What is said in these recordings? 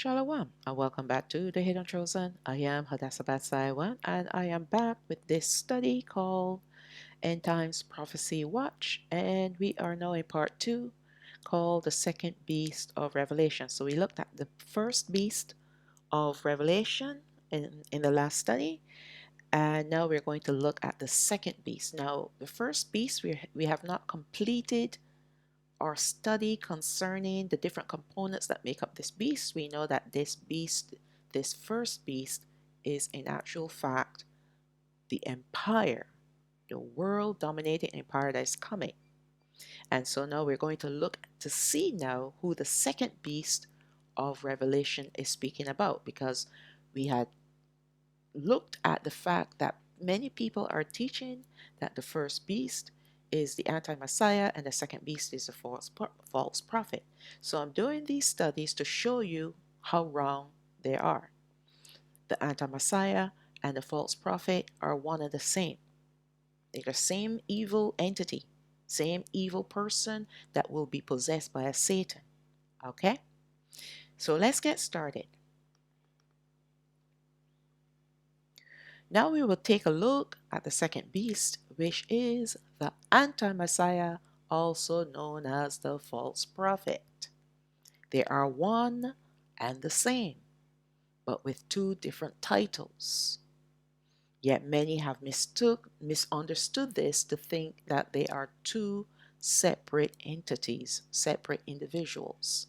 Shalom and welcome back to The Hidden Chosen. I am Hadassah Saiwan and I am back with this study called End Times Prophecy Watch, and we are now in part 2 called the second beast of Revelation. So we looked at the first beast of Revelation in the last study, and now we're going to look at the second beast. Now the first beast we have not completed our study concerning the different components that make up this beast. We know that this beast, this first beast, is in actual fact the empire, the world dominating empire that is coming. And so now we're going to look to see now who the second beast of Revelation is speaking about, because we had looked at the fact that many people are teaching that the first beast is the anti-Messiah and the second beast is the false prophet. So I'm doing these studies to show you how wrong they are. The anti-Messiah and the false prophet are one and the same. They're the same evil entity, same evil person that will be possessed by a Satan. Okay? So let's get started. Now we will take a look at the second beast, which is the anti-Messiah, also known as the false prophet. They are one and the same, but with two different titles. Yet many have misunderstood this to think that they are two separate entities, separate individuals.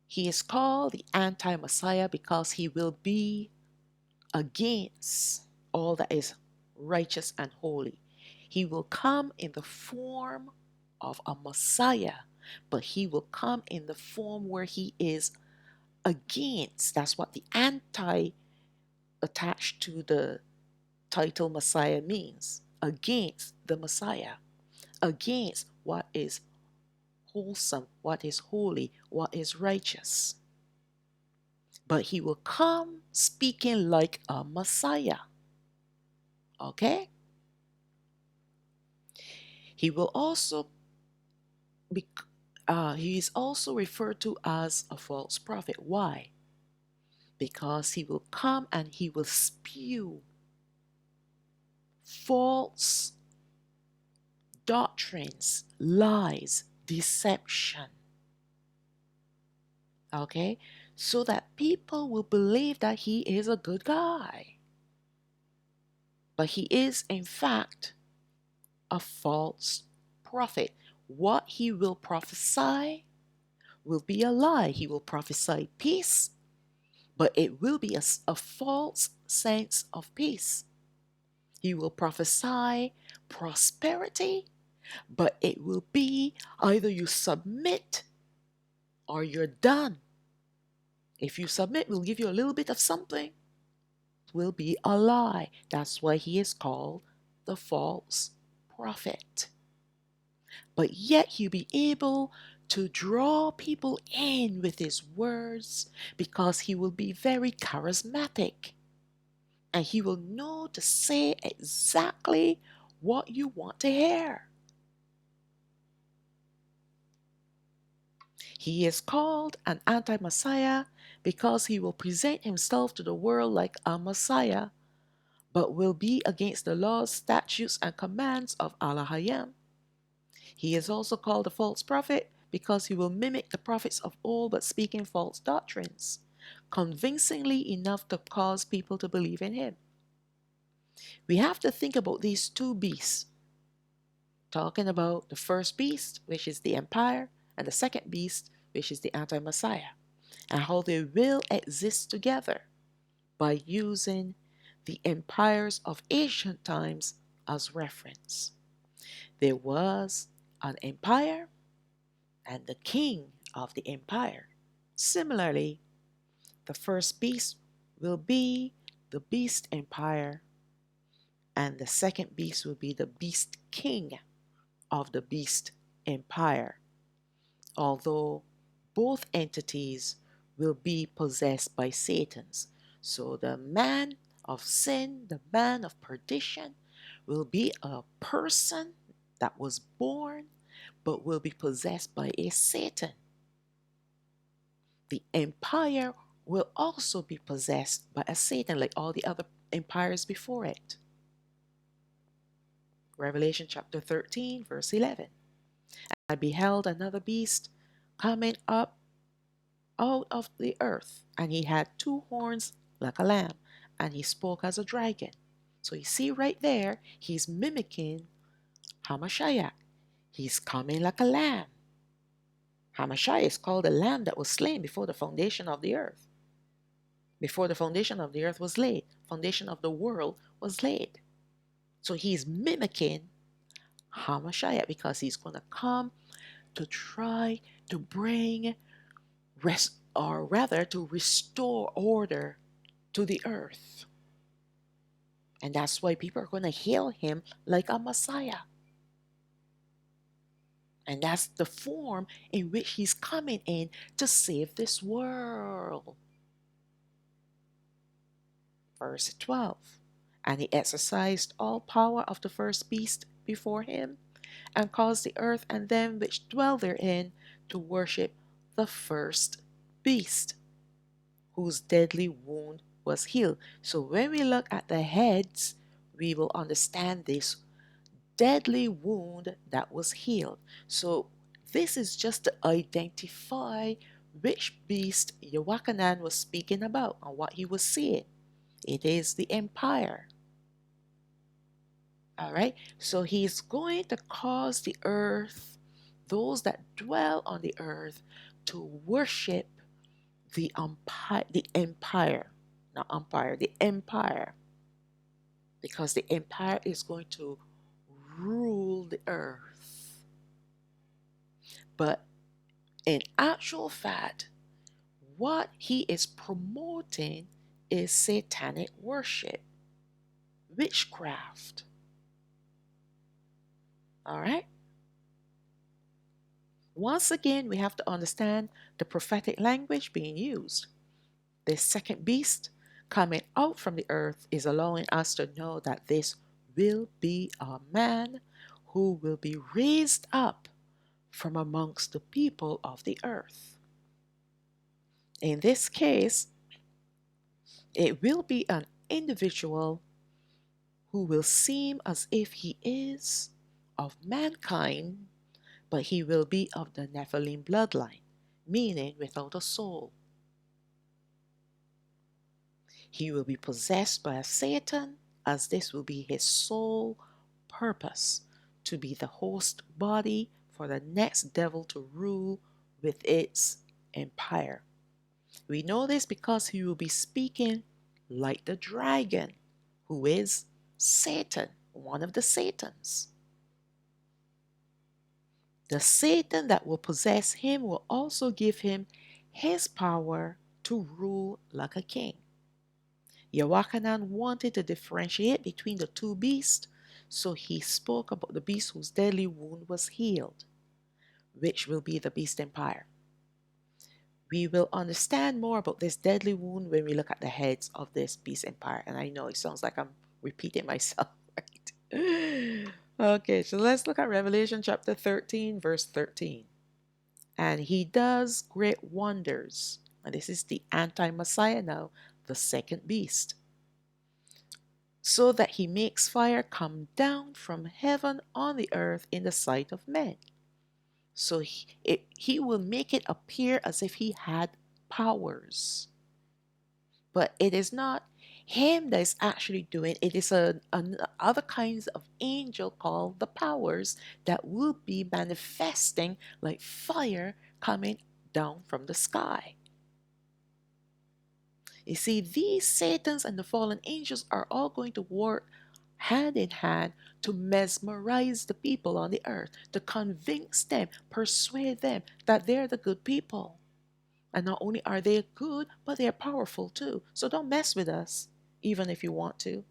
He is called the anti-Messiah because he will be against all that is righteous and holy. He will come in the form of a Messiah, but he will come in the form where he is against. That's what the anti attached to the title Messiah means. Against the Messiah, against what is wholesome, what is holy, what is righteous. But he will come speaking like a Messiah. Okay? He will also be, he is also referred to as a false prophet. Why? Because he will come and he will spew false doctrines, lies, deception. Okay? So that people will believe that he is a good guy. But he is, in fact, a false prophet. What he will prophesy will be a lie. He will prophesy peace, but it will be a false sense of peace. He will prophesy prosperity, but it will be either you submit or you're done. If you submit, we'll give you a little bit of something. It will be a lie. That's why he is called the false prophet. But yet he'll be able to draw people in with his words because he will be very charismatic. And he will know to say exactly what you want to hear. He is called an anti-Messiah because he will present himself to the world like a Messiah, but will be against the laws, statutes, and commands of Alahayam. He is also called a false prophet because he will mimic the prophets of old but speaking false doctrines, convincingly enough to cause people to believe in him. We have to think about these two beasts, talking about the first beast, which is the empire, and the second beast, which is the anti-Messiah, and how they will exist together by using the empires of ancient times as reference. There was an empire and the king of the empire. Similarly, the first beast will be the beast empire, and the second beast will be the beast king of the beast empire, although both entities will be possessed by Satan's. So the man of sin, the man of perdition, will be a person that was born but will be possessed by a Satan. the empire will also be possessed by a Satan like all the other empires before it. Revelation chapter 13, verse 11. I beheld another beast coming up out of the earth, and he had two horns like a lamb, and he spoke as a dragon. So you see right there, he's mimicking Hamashiach. He's coming like a lamb. Hamashiach is called the lamb that was slain before the foundation of the earth. Before the foundation of the earth was laid, foundation of the world was laid. So he's mimicking Hamashiach because he's going to come to try to bring or rather to restore order to the earth. And that's why people are going to hail him like a Messiah. And that's the form in which he's coming in to save this world. Verse 12. And he exercised all power of the first beast before him, and caused the earth and them which dwell therein to worship the first beast, whose deadly wound was healed. So when we look at the heads, we will understand this deadly wound that was healed. So this is just to identify which beast Yawachanan was speaking about and what he was seeing. It is the empire. All right, so he's going to cause the earth, those that dwell on the earth, to worship the empire, not umpire, the empire, because the empire is going to rule the earth. But in actual fact, what he is promoting is satanic worship, witchcraft. All right? Once again, we have to understand the prophetic language being used. This second beast coming out from the earth is allowing us to know that this will be a man who will be raised up from amongst the people of the earth. In this case, it will be an individual who will seem as if he is of mankind, but he will be of the Nephilim bloodline, meaning without a soul. He will be possessed by a Satan, as this will be his sole purpose, to be the host body for the next devil to rule with its empire. We know this because he will be speaking like the dragon, who is Satan, one of the Satans. The Satan that will possess him will also give him his power to rule like a king. Yawachanan wanted to differentiate between the two beasts, so he spoke about the beast whose deadly wound was healed, which will be the beast empire. We will understand more about this deadly wound when we look at the heads of this beast empire. And I know it sounds like I'm repeating myself, right? Okay, so let's look at Revelation chapter 13, verse 13. And he does great wonders. And this is the anti-Messiah now, the second beast. So that he makes fire come down from heaven on the earth in the sight of men. So he will make it appear as if he had powers. But it is not him that is actually doing it. It is other kinds of angel called the powers that will be manifesting like fire coming down from the sky. You see, these Satans and the fallen angels are all going to work hand in hand to mesmerize the people on the earth, to convince them, persuade them that they're the good people. And not only are they good, but they're powerful too. So don't mess with us, even if you want to.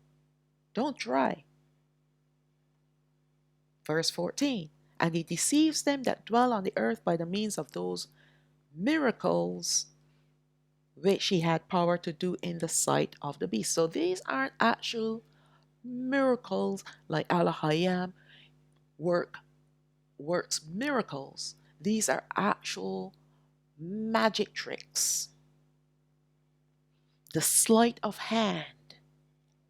Don't try. Verse 14. And he deceives them that dwell on the earth by the means of those miracles which he had power to do in the sight of the beast. So these aren't actual miracles like Alahayam works miracles. These are actual magic tricks, the sleight of hand.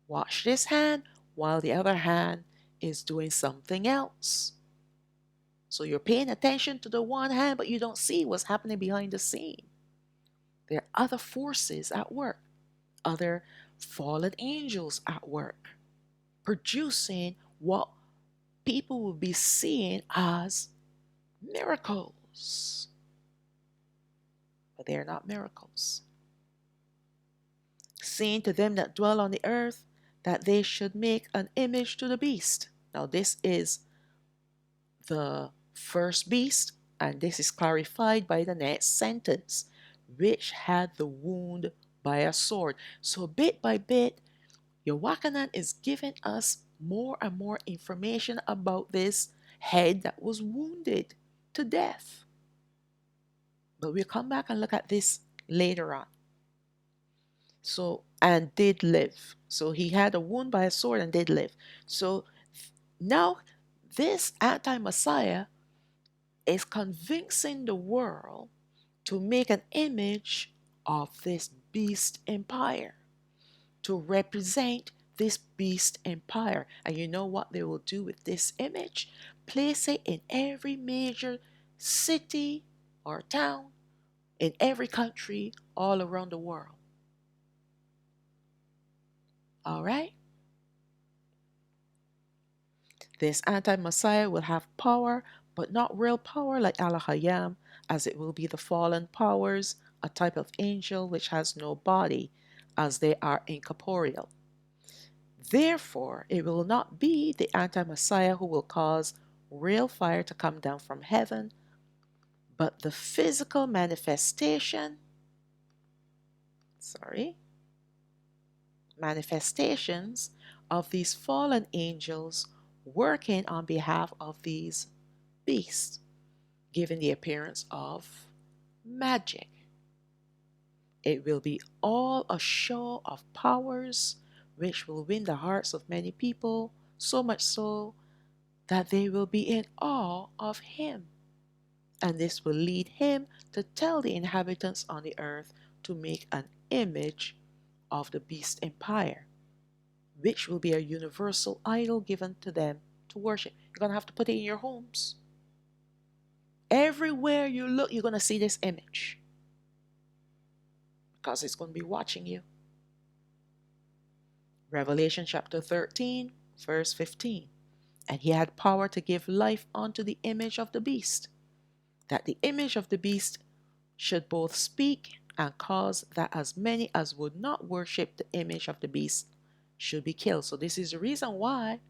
Watch this hand while the other hand is doing something else. So you're paying attention to the one hand, but you don't see what's happening behind the scene. There are other forces at work, other fallen angels at work, producing what people will be seeing as miracles. But they are not miracles. Saying to them that dwell on the earth that they should make an image to the beast. Now, this is the first beast, and this is clarified by the next sentence, which had the wound by a sword. So, bit by bit, Yochanan is giving us more and more information about this head that was wounded to death. But we'll come back and look at this later on. So, and did live. So he had a wound by a sword and did live. So now this anti-Messiah is convincing the world to make an image of this beast empire, to represent this beast empire. And you know what they will do with this image? Place it in every major city or town, in every country all around the world. All right? This anti-Messiah will have power, but not real power like Alahayam, as it will be the fallen powers, a type of angel which has no body, as they are incorporeal. Therefore, it will not be the anti-Messiah who will cause real fire to come down from heaven, but the physical manifestations of these fallen angels working on behalf of these beasts, giving the appearance of magic. It will be all a show of powers which will win the hearts of many people, so much so that they will be in awe of him. And this will lead him to tell the inhabitants on the earth to make an image of the beast empire, which will be a universal idol given to them to worship. You're going to have to put it in your homes. Everywhere you look, you're going to see this image because it's going to be watching you. Revelation chapter 13, verse 15. And he had power to give life unto the image of the beast, that the image of the beast should both speak and cause that as many as would not worship the image of the beast should be killed. So this is the reason why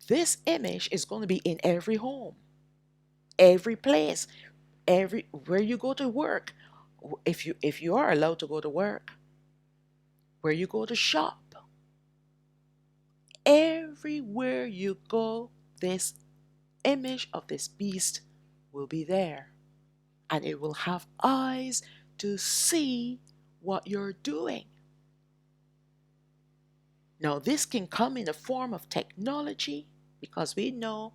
this image is going to be in every home, every place, every where you go to work, if you are allowed to go to work, where you go to shop, everywhere you go, this image of this beast will be there, and it will have eyes to see what you're doing. Now, this can come in the form of technology, because we know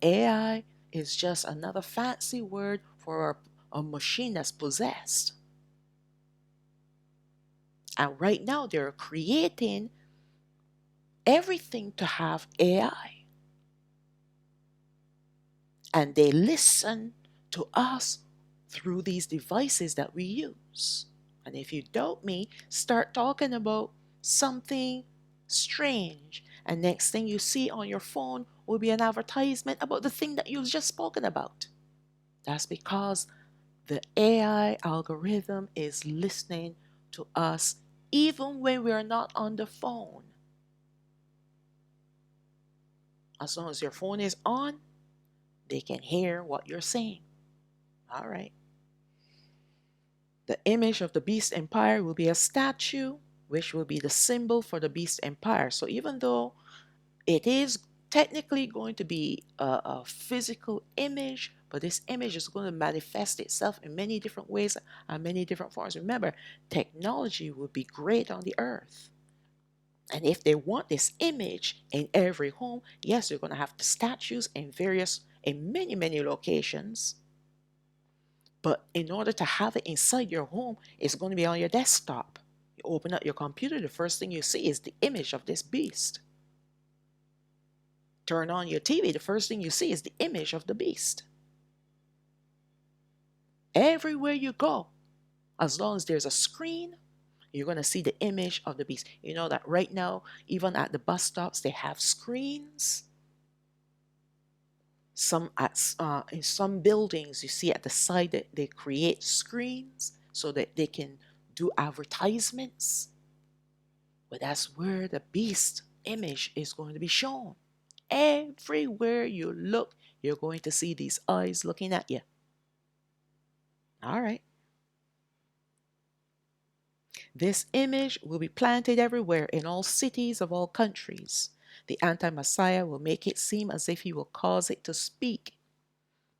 AI is just another fancy word for a machine that's possessed. And right now, they're creating everything to have AI. And they listen to us through these devices that we use. And if you doubt me, start talking about something strange, and next thing you see on your phone will be an advertisement about the thing that you've just spoken about. That's because the AI algorithm is listening to us even when we are not on the phone. As long as your phone is on, they can hear what you're saying. All right. The image of the beast empire will be a statue, which will be the symbol for the beast empire. So even though it is technically going to be a physical image, but this image is going to manifest itself in many different ways and many different forms. Remember, technology will be great on the earth. And if they want this image in every home, yes, they're going to have the statues in many locations. But in order to have it inside your home, it's going to be on your desktop. You open up your computer, the first thing you see is the image of this beast. Turn on your TV, the first thing you see is the image of the beast. Everywhere you go, as long as there's a screen, you're going to see the image of the beast. You know that right now, even at the bus stops, they have screens. In some buildings, you see at the side that they create screens so that they can do advertisements. But that's where the beast image is going to be shown. Everywhere you look, you're going to see these eyes looking at you. All right. This image will be planted everywhere in all cities of all countries. The anti-Messiah will make it seem as if he will cause it to speak.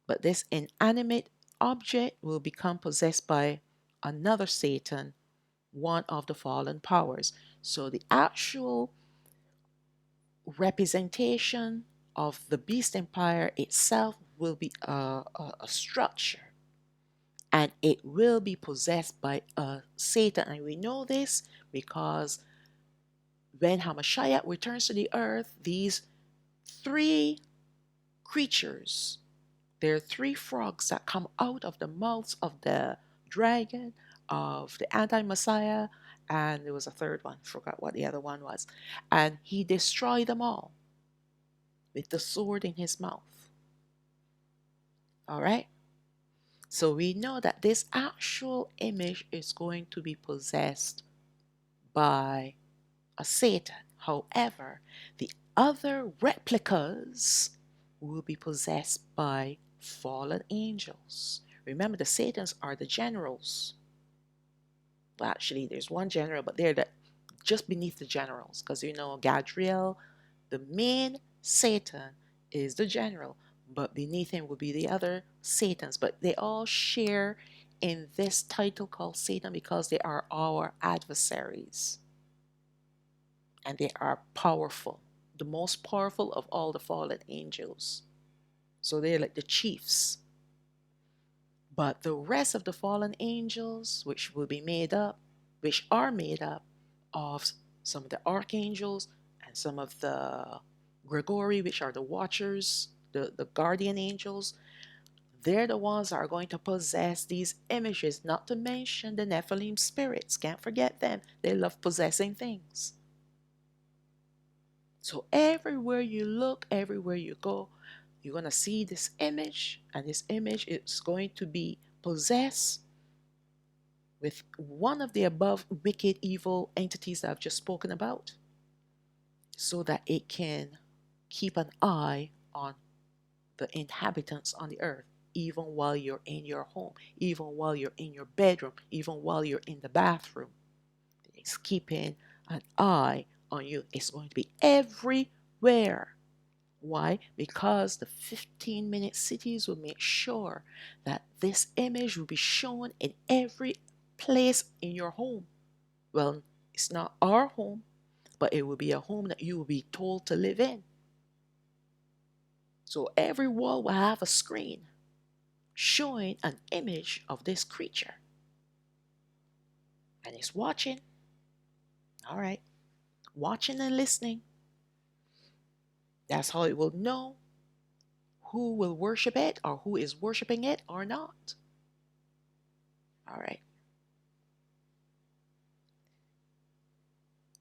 But this inanimate object will become possessed by another Satan, one of the fallen powers. So the actual representation of the beast empire itself will be a structure, and it will be possessed by a Satan. And we know this because when Hamashiach returns to the earth, these three creatures, there are three frogs that come out of the mouths of the dragon, of the anti-Messiah, and there was a third one, forgot what the other one was. And he destroyed them all with the sword in his mouth. All right? So we know that this actual image is going to be possessed by a Satan. However, the other replicas will be possessed by fallen angels. Remember, the Satans are the generals. Well, actually, there's one general, but they're just beneath the generals, because you know Gadriel, the main Satan, is the general, but beneath him will be the other Satans. But they all share in this title called Satan because they are our adversaries. And they are powerful, the most powerful of all the fallen angels. So they're like the chiefs. But the rest of the fallen angels, which are made up of some of the archangels and some of the Gregory, which are the watchers, the guardian angels, they're the ones that are going to possess these images, not to mention the Nephilim spirits. Can't forget them. They love possessing things. So everywhere you look, everywhere you go, you're going to see this image, and this image is going to be possessed with one of the above wicked, evil entities that I've just spoken about, so that it can keep an eye on the inhabitants on the earth, even while you're in your home, even while you're in your bedroom, even while you're in the bathroom. It's keeping an eye on you. It's going to be everywhere. Why? Because the 15-minute cities will make sure that this image will be shown in every place in your home. Well, it's not our home, but it will be a home that you will be told to live in. So every wall will have a screen showing an image of this creature. And it's watching. All right. Watching and listening. That's how it will know who will worship it or who is worshiping it or not. All right.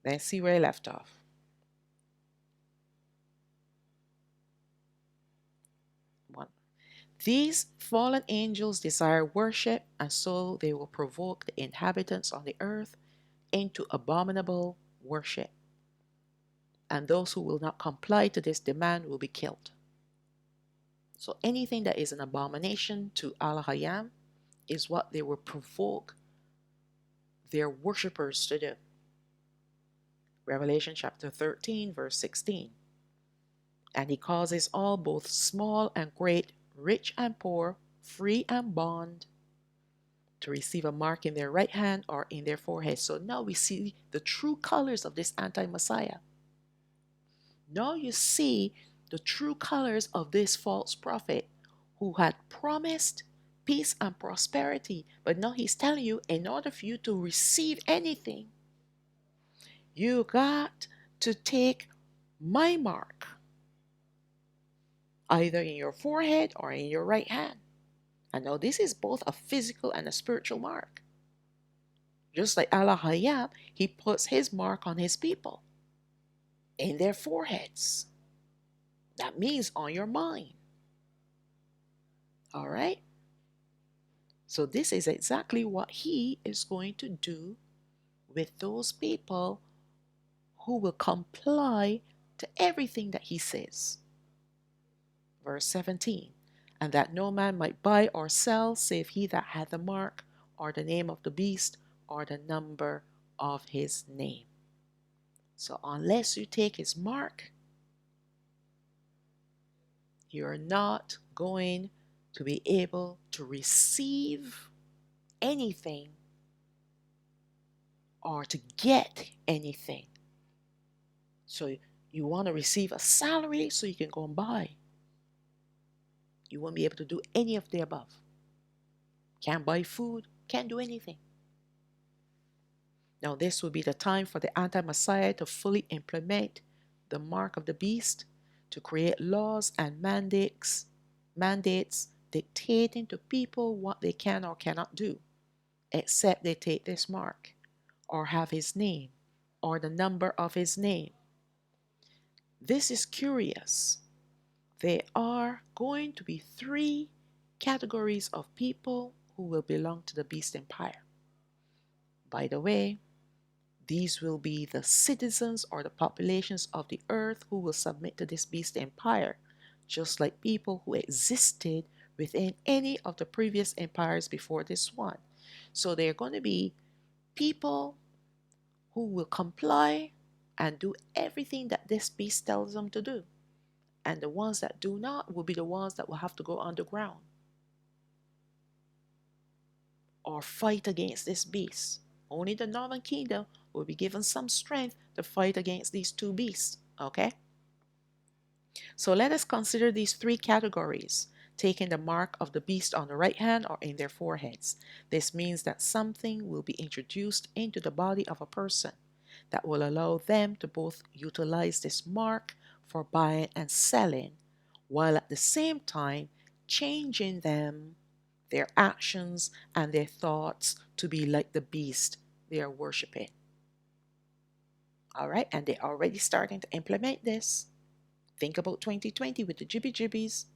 Let's see where I left off. One. These fallen angels desire worship, and so they will provoke the inhabitants on the earth into abominable worship. And those who will not comply to this demand will be killed. So anything that is an abomination to Alahayam is what they will provoke their worshippers to do. Revelation chapter 13, verse 16. And he causes all, both small and great, rich and poor, free and bond, to receive a mark in their right hand or in their forehead. So now we see the true colors of this anti-Messiah. Now you see the true colors of this false prophet who had promised peace and prosperity. But now he's telling you, in order for you to receive anything, you got to take my mark, either in your forehead or in your right hand. And now this is both a physical and a spiritual mark. Just like Alahayam, he puts his mark on his people in their foreheads. That means on your mind. All right? So this is exactly what he is going to do with those people who will comply to everything that he says. Verse 17, and that no man might buy or sell save he that hath the mark, or the name of the beast, or the number of his name. So unless you take his mark, you're not going to be able to receive anything or to get anything. So you want to receive a salary so you can go and buy. You won't be able to do any of the above. Can't buy food, can't do anything. Now this will be the time for the anti-Messiah to fully implement the mark of the beast, to create laws and mandates dictating to people what they can or cannot do, except they take this mark, or have his name, or the number of his name. This is curious. There are going to be 3 categories of people who will belong to the beast empire. By the way, these will be the citizens or the populations of the earth who will submit to this beast empire, just like people who existed within any of the previous empires before this one. So they're going to be people who will comply and do everything that this beast tells them to do. And the ones that do not will be the ones that will have to go underground or fight against this beast. Only the northern kingdom will be given some strength to fight against these 2 beasts. Okay? So let us consider these 3 categories, taking the mark of the beast on the right hand or in their foreheads. This means that something will be introduced into the body of a person that will allow them to both utilize this mark for buying and selling, while at the same time changing them, their actions, and their thoughts to be like the beast they are worshiping. All right, and they're already starting to implement this. Think about 2020 with the jibby jibbies,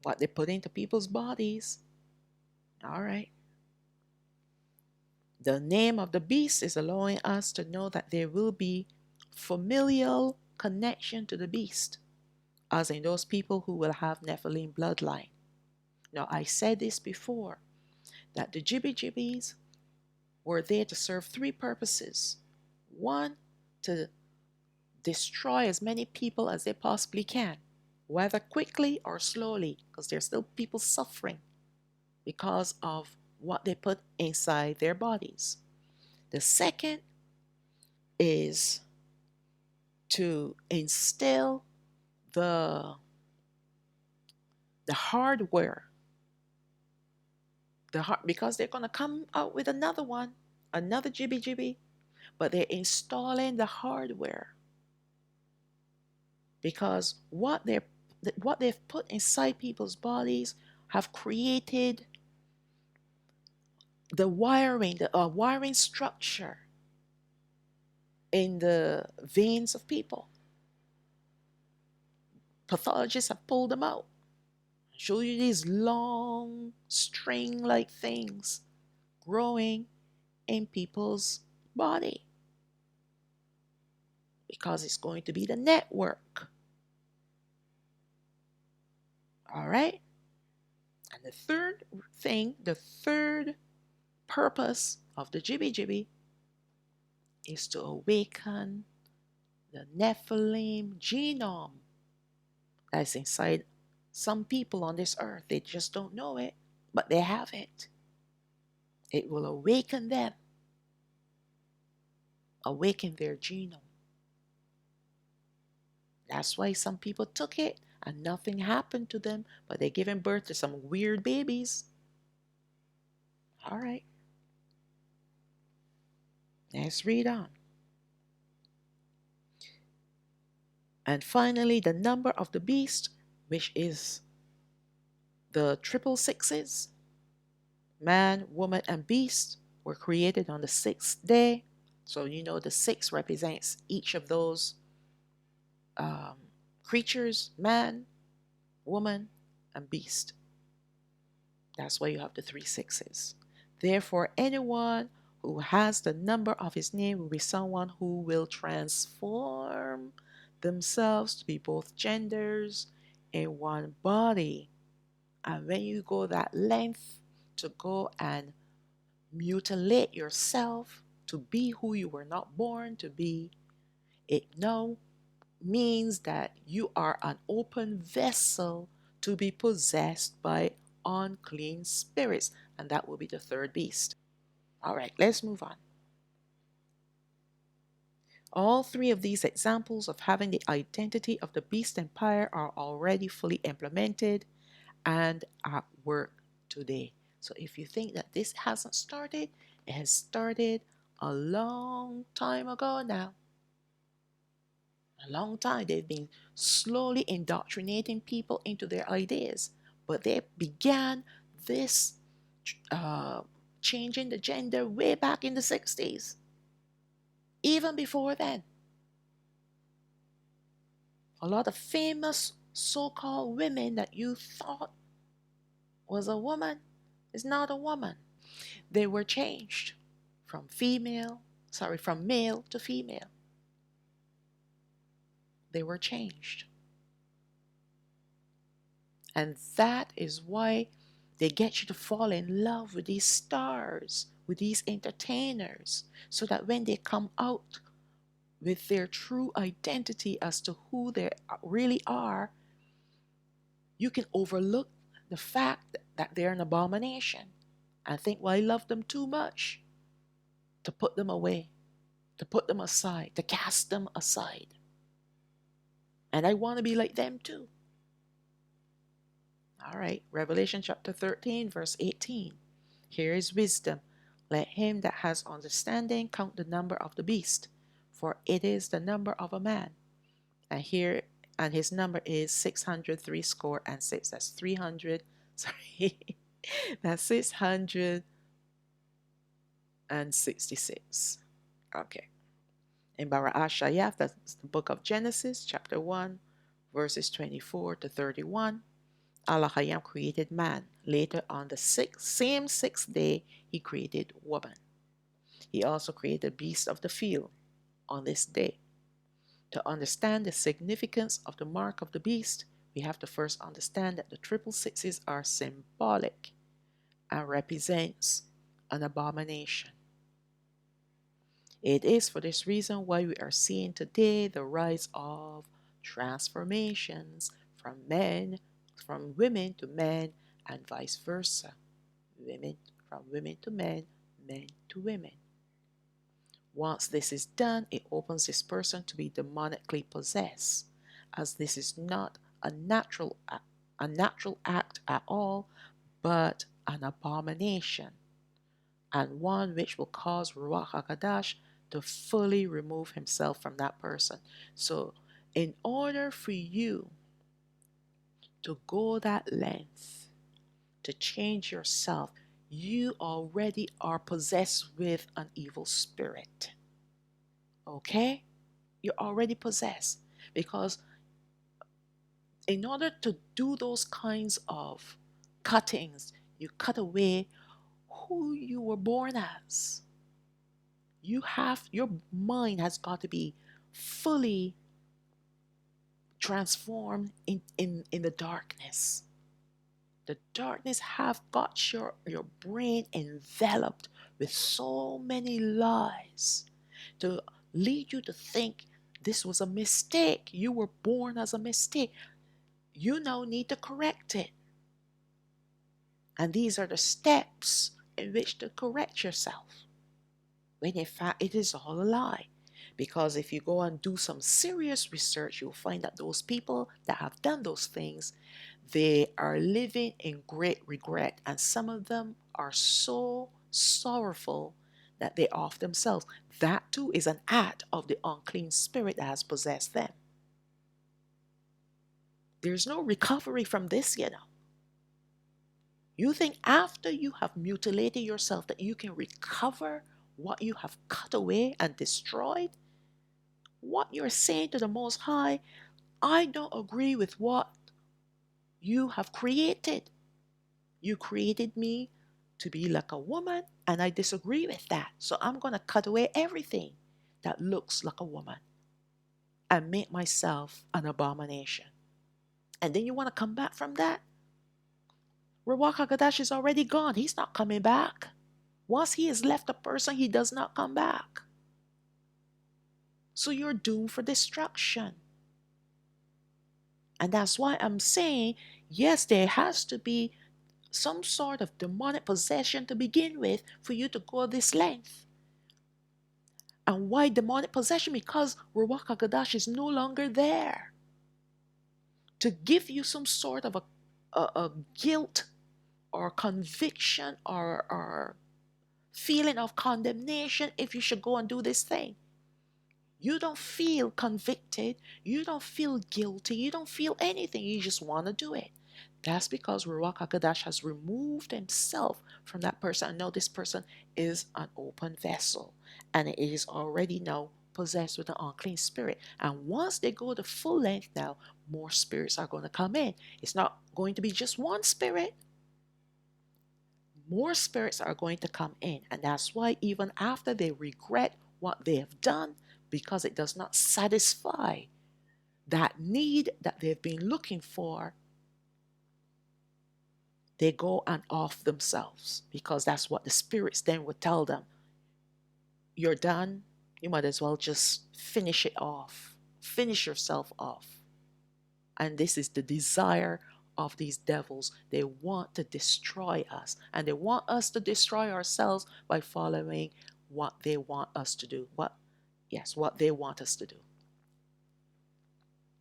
what they put into people's bodies. All right. The name of the beast is allowing us to know that there will be familial connection to the beast, as in those people who will have Nephilim bloodline. Now, I said this before, that the jibby jibbies were there to serve 3 purposes. 1, to destroy as many people as they possibly can, whether quickly or slowly, because there's still people suffering because of what they put inside their bodies. The second is to instill the hardware, because they're going to come out with another one, another jibby jibby, but they're installing the hardware, because what they've put inside people's bodies have created the wiring structure in the veins of people. Pathologists have pulled them out. Show you these long string-like things growing in people's body, because it's going to be the network. All right? And the third purpose of the jibby jibby is to awaken the Nephilim genome that's inside some people on this earth. They just don't know it, but they have it. It will awaken them, awaken their genome. That's why some people took it and nothing happened to them, but they're giving birth to some weird babies. All right, let's read on. And finally, the number of the beast, which is the triple sixes, man, woman, and beast, were created on the sixth day. So you know the six represents each of those um, creatures: man, woman, and beast. That's why you have the three sixes. Therefore, anyone who has the number of his name will be someone who will transform themselves to be both genders in one body. And when you go that length to go and mutilate yourself to be who you were not born to be, it now means that you are an open vessel to be possessed by unclean spirits, and that will be the third beast. All right, let's move on. All three of these examples of having the identity of the beast empire are already fully implemented and at work today. So if you think that this hasn't started, it has started a long time ago now. A long time. They've been slowly indoctrinating people into their ideas, but they began this uh, changing the gender way back in the 60s. Even before then, a lot of famous so-called women that you thought was a woman is not a woman. They were changed from from male to female. They were changed. And that is why they get you to fall in love with these stars, with these entertainers, so that when they come out with their true identity as to who they really are, you can overlook the fact that they're an abomination and think, well, I love them too much to put them away, to put them aside, to cast them aside. And I want to be like them too. All right, Revelation chapter 13, verse 18. Here is wisdom. Let him that has understanding count the number of the beast, for it is the number of a man. And his number is 603 score and six. That's 300. Sorry, that's 666. Okay. In Bara'ashayaf, that's the book of Genesis, chapter 1, verses 24 to 31. Alahayam created man. Later on the same sixth day, he created woman. He also created beasts of the field on this day. To understand the significance of the mark of the beast, we have to first understand that the triple sixes are symbolic and represents an abomination. It is for this reason why we are seeing today the rise of transformations from women to men, and vice versa. Women from women to men to women. Once this is done, it opens this person to be demonically possessed, as this is not a natural act at all, but an abomination, and one which will cause Ruach HaKodesh to fully remove himself from that person. So, in order for you to go that length, to change yourself, you already are possessed with an evil spirit. Okay? You're already possessed. Because in order to do those kinds of cuttings, you cut away who you were born as. Your mind has got to be fully transformed in the darkness. The darkness have got your brain enveloped with so many lies to lead you to think this was a mistake. You were born as a mistake. You now need to correct it. And these are the steps in which to correct yourself. When in fact it is all a lie. Because if you go and do some serious research, you'll find that those people that have done those things, they are living in great regret. And some of them are so sorrowful that they off themselves. That too is an act of the unclean spirit that has possessed them. There's no recovery from this, you know. You think after you have mutilated yourself that you can recover what you have cut away and destroyed? What you're saying to the Most High, I don't agree with what you have created. You created me to be like a woman, and I disagree with that. So I'm going to cut away everything that looks like a woman and make myself an abomination. And then you want to come back from that? Ruach HaKodesh is already gone. He's not coming back. Once he has left a person, he does not come back. So you're doomed for destruction. And that's why I'm saying, yes, there has to be some sort of demonic possession to begin with for you to go this length. And why demonic possession? Because Ruach HaKodesh is no longer there to give you some sort of a guilt or conviction or feeling of condemnation if you should go and do this thing. You don't feel convicted. You don't feel guilty. You don't feel anything. You just want to do it. That's because Ruach HaKodesh has removed himself from that person. And now this person is an open vessel. And it is already now possessed with an unclean spirit. And once they go the full length now, more spirits are going to come in. It's not going to be just one spirit. More spirits are going to come in. And that's why even after they regret what they have done, because it does not satisfy that need that they've been looking for, they go and off themselves, because that's what the spirits then would tell them. You're done. You might as well just finish it off. Finish yourself off. And this is the desire of these devils. They want to destroy us. And they want us to destroy ourselves by following what they want us to do. What they want us to do.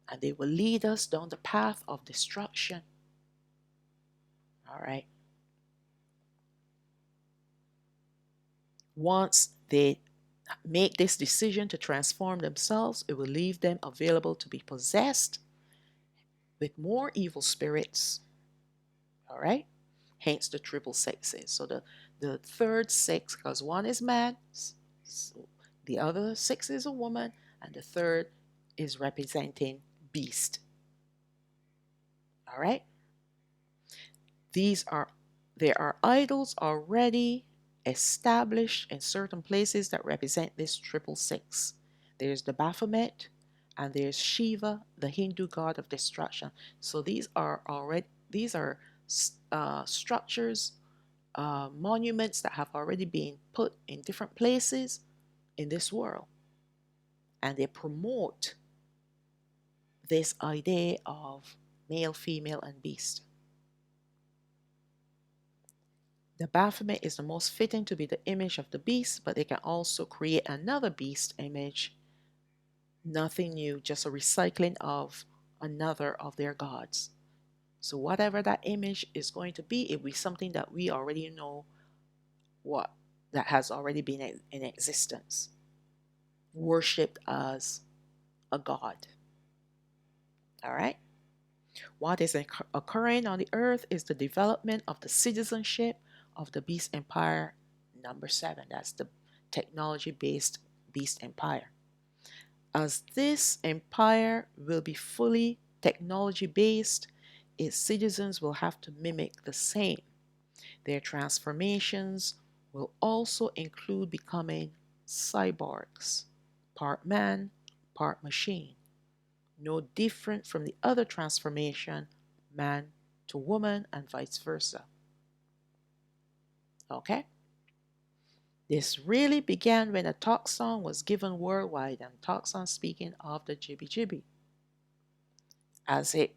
And they will lead us down the path of destruction. All right. Once they make this decision to transform themselves, it will leave them available to be possessed with more evil spirits. All right. Hence the triple sexes. So the third sex, because one is man, so the other six is a woman, and the third is representing beast. All right. There are idols already established in certain places that represent this triple six. There's the Baphomet, and there's Shiva, the Hindu god of destruction. So these are structures, monuments that have already been put in different places in this world, and they promote this idea of male, female, and beast. The Baphomet is the most fitting to be the image of the beast, but they can also create another beast image. Nothing new, just a recycling of another of their gods. So whatever that image is going to be, it will be something that we already know that has already been in existence, worshipped as a god. All right? What is occurring on the earth is the development of the citizenship of the Beast Empire number 7. That's the technology-based Beast Empire. As this empire will be fully technology-based, its citizens will have to mimic the same. Their transformations will also include becoming cyborgs, part man, part machine. No different from the other transformation, man to woman and vice versa. Okay? This really began when a talk song was given worldwide, and talk song speaking of the Jibby Jibby. As it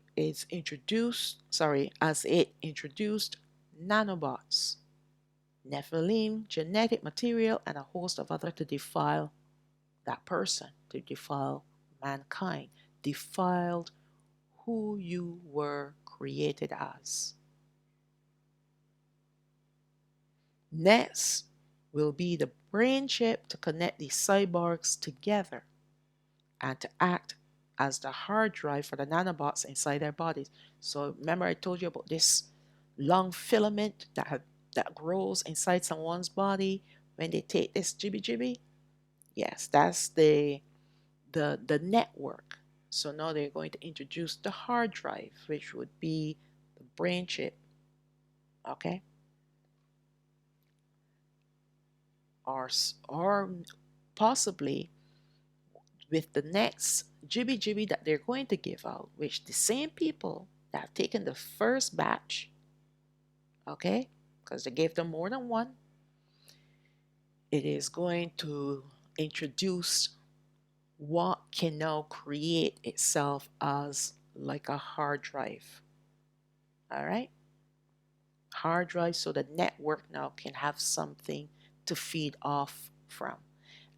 introduced nanobots, Nephilim, genetic material, and a host of other to defile that person, to defile mankind, defiled who you were created as. Next will be the brain chip to connect these cyborgs together and to act as the hard drive for the nanobots inside their bodies. So remember I told you about this long filament that grows inside someone's body when they take this jibby jibby? Yes, that's the network. So now they're going to introduce the hard drive, which would be the brain chip, okay? Or possibly with the next jibby jibby that they're going to give out, which the same people that have taken the first batch, okay, because they gave them more than one, it is going to introduce what can now create itself as like a hard drive. All right, hard drive, so the network now can have something to feed off from.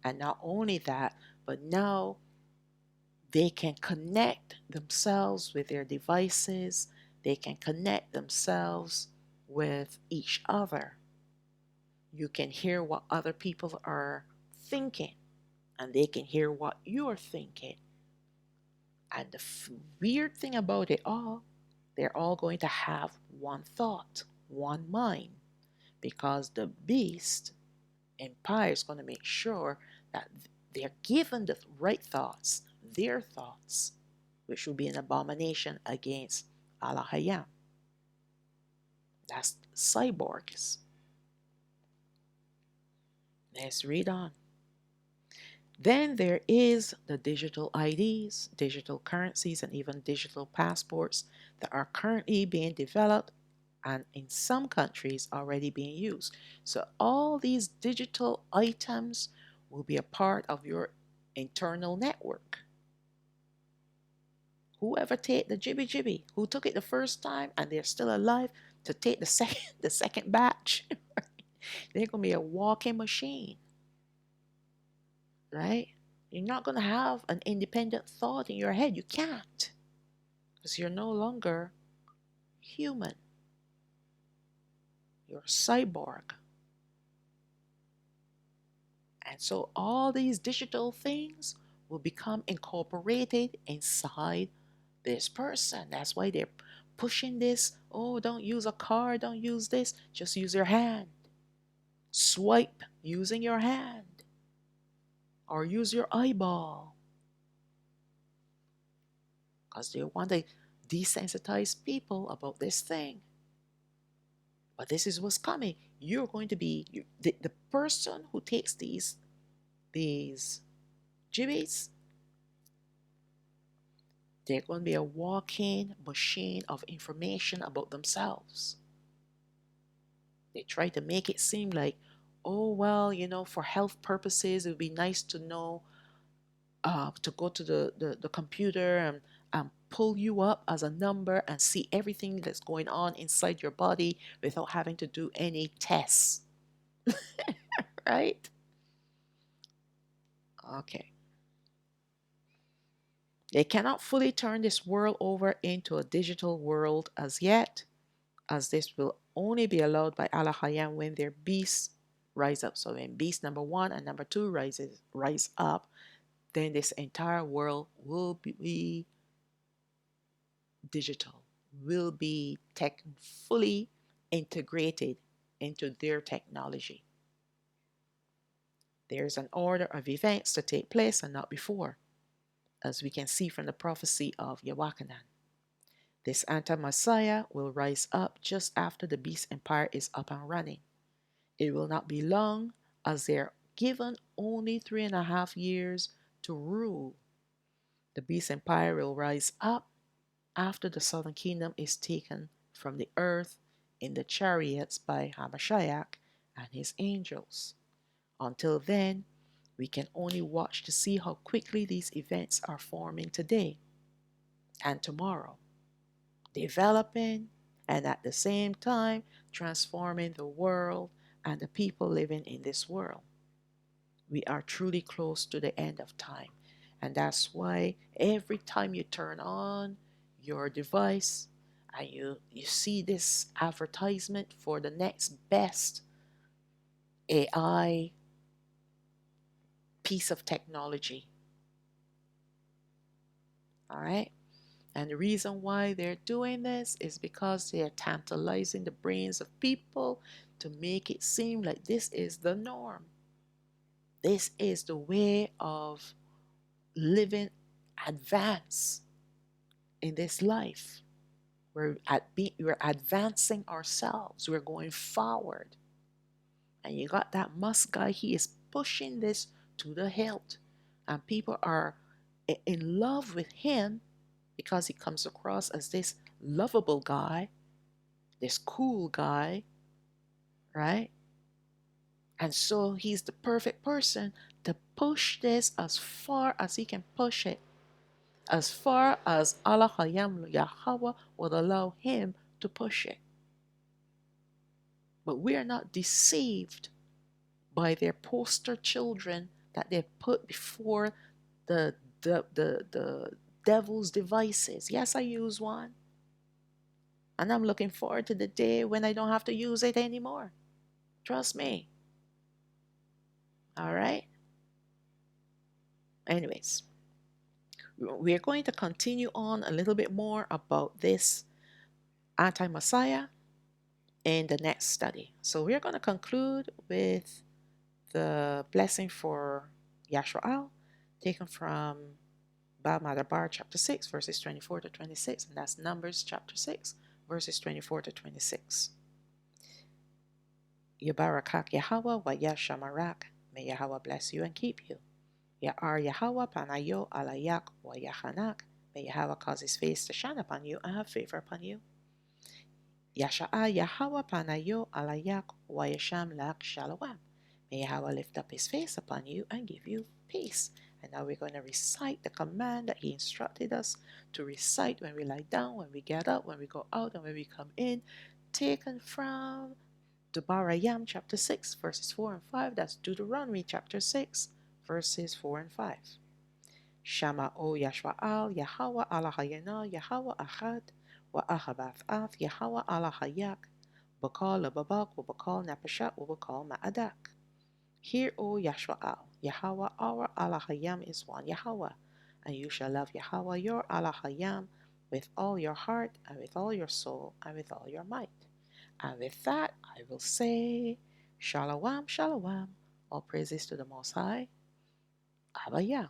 And not only that, but now they can connect themselves with their devices, they can connect themselves with each other. You can hear what other people are thinking, and they can hear what you're thinking. And the weird thing about it all, they're all going to have one thought, one mind, because the beast empire is going to make sure that they're given the right thoughts, their thoughts, which will be an abomination against Alahayam. That's cyborgs. Let's read on. Then there is the digital IDs, digital currencies, and even digital passports that are currently being developed and in some countries already being used. So all these digital items will be a part of your internal network. Whoever take the jibby jibby, who took it the first time and they're still alive to take the second the second batch, they're gonna be a walking machine, right? You're not gonna have an independent thought in your head. You can't, because you're no longer human. You're a cyborg. And so all these digital things will become incorporated inside this person. That's why they're pushing this. Oh, don't use a card, don't use this, just use your hand. Swipe using your hand, or use your eyeball, because they want to desensitize people about this thing. But this is what's coming. You're going to be the person who takes these gibbies. They're going to be a walking machine of information about themselves. They try to make it seem like, oh, well, for health purposes, it would be nice to know, to go to the computer and pull you up as a number and see everything that's going on inside your body without having to do any tests. Right? Okay. They cannot fully turn this world over into a digital world as yet, as this will only be allowed by Alahayam when their beasts rise up. So when beast number 1 and number 2 rise up, then this entire world will be digital, will be fully integrated into their technology. There's an order of events to take place and not before, as we can see from the prophecy of Yawakanan. This anti-Messiah will rise up just after the beast empire is up and running. It will not be long, as they're given only 3.5 years to rule. The beast empire will rise up after the southern kingdom is taken from the earth in the chariots by Hamashiach and his angels. Until then, we can only watch to see how quickly these events are forming today and tomorrow, developing and at the same time transforming the world and the people living in this world. We are truly close to the end of time. And that's why every time you turn on your device and you see this advertisement for the next best AI piece of technology. All right. And the reason why they're doing this is because they're tantalizing the brains of people to make it seem like this is the norm. This is the way of living advance in this life. We're advancing ourselves. We're going forward. And you got that Musk guy, he is pushing this to the hilt. And people are in love with him because he comes across as this lovable guy, this cool guy, right? And so he's the perfect person to push this as far as he can push it, as far as Alahayam Yahweh would allow him to push it. But we are not deceived by their poster children that they put before the, the devil's devices. Yes, I use one. And I'm looking forward to the day when I don't have to use it anymore. Trust me. All right? Anyways, we're going to continue on a little bit more about this anti-Messiah in the next study. So we're going to conclude with the blessing for Yashraal, taken from Bab Madabar chapter 6, verses 24 to 26, and that's Numbers chapter 6, verses 24 to 26. Yabarakak Yahweh wa Yashamarak. May Yahweh bless you and keep you. Ya'ar Yahweh panayo alayak wa yachanak. May Yahweh cause his face to shine upon you and have favor upon you. Yasha'a Yahweh panayo alayak wa yasham lak shalom. May Yahweh lift up his face upon you and give you peace. And now we're going to recite the command that he instructed us to recite when we lie down, when we get up, when we go out, and when we come in, taken from Alahayam chapter 6, verses 4 and 5. That's Deuteronomy chapter 6, verses 4 and 5. Shama o Yashwa'al, Yahweh Alahayana, Yahweh Achad, wa Ahabath'ath, Yahweh Alahayak, Bakal Lababak, Wabakal Napashat, Wabakal Ma'adak. Hear, O Yashwa'al, Yahweh our Alahayam is one Yahweh, and you shall love Yahweh your Alahayam with all your heart, and with all your soul, and with all your might. And with that, I will say, Shalom, Shalom. All praises to the Most High. Abba Yah.